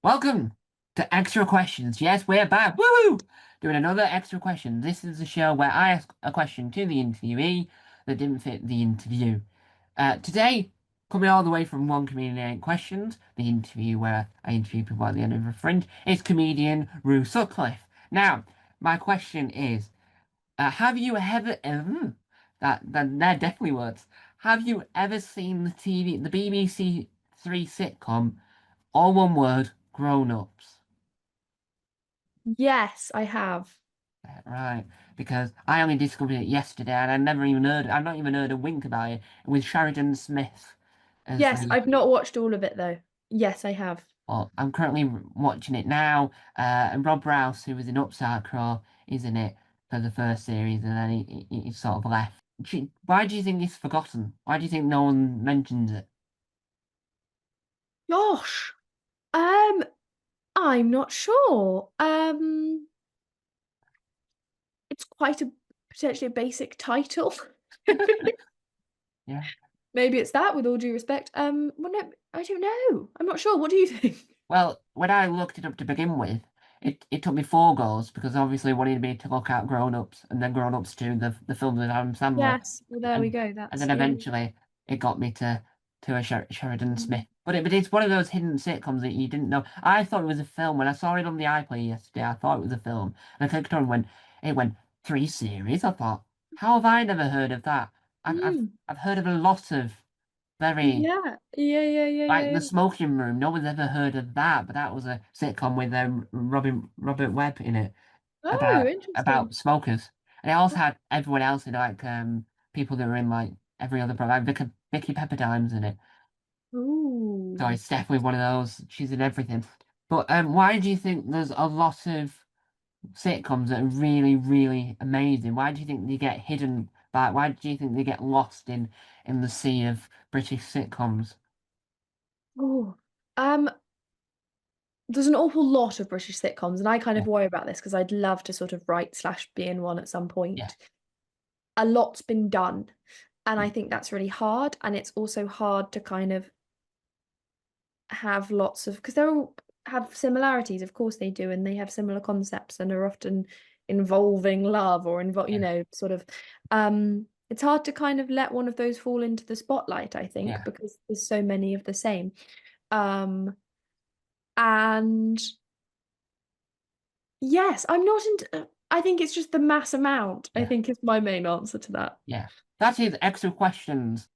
Welcome to Extra Questions. Yes, we're back. Woo! Doing another Extra Question. This is the show where I ask a question to the interviewee that didn't fit the interview. Today, coming all the way from One Comedian Eight Questions, the interview where I interview people at the end of a fringe, is comedian Rue Sutcliffe. Now, my question is, have you ever, they're definitely words. Have you ever seen the BBC Three sitcom, all one word, Grown Ups? Yes, I have. Right, because I only discovered it yesterday and I've not even heard a wink about it with Sheridan Smith as Yes, the, I've not watched all of it though. Yes, I have. well, I'm currently watching it now, and Rob Rouse, who was in Upstart Crow, is in it for the first series and then he sort of left. Why do you think it's forgotten? Why do you think no one mentions it? Gosh, um, I'm not sure. It's quite a potentially a basic title. Yeah. Maybe it's that, with all due respect. Well, no, I don't know. I'm not sure. What do you think? Well, when I looked it up to begin with, it took me four goals because obviously wanted me to look at Grown Ups and then Grown Ups 2, the film with Adam Sandler, Yes, well, there we and go. and That's then yeah. eventually it got me to a Sheridan Mm. Smith. But it's one of those hidden sitcoms that you didn't know. I thought it was a film when I saw it on the iPlayer yesterday. I thought it was a film, and I clicked on when it went three series. I thought, how have I never heard of that? Mm. I've heard of a lot of very Yeah, yeah, yeah, yeah, like yeah, The yeah. Smoking Room. No one's ever heard of that, but that was a sitcom with Robert Webb in it Oh, interesting. about smokers. And it also had everyone else in like people that were in like every other program. Like Vicky Pepperdine's in it. So Ooh. it's definitely one of those. She's in everything. But why do you think there's a lot of sitcoms that are really, really amazing? Why do you think they get hidden by? Why do you think they get lost in the sea of British sitcoms? Oh. There's an awful lot of British sitcoms, and I kind Yeah, of worry about this because I'd love to sort of write slash be in one at some yeah, point. A lot's been done, and I think that's really hard. And it's also hard to kind of have lots of because they're all have similarities, of course they do, and they have similar concepts and are often involving love or yeah, sort of it's hard to kind of let one of those fall into the spotlight, I think, yeah, because there's so many of the same. Um, and Yes, I'm not into. I think it's just the mass amount, I yeah. think is my main answer to that. Yeah. That is extra questions.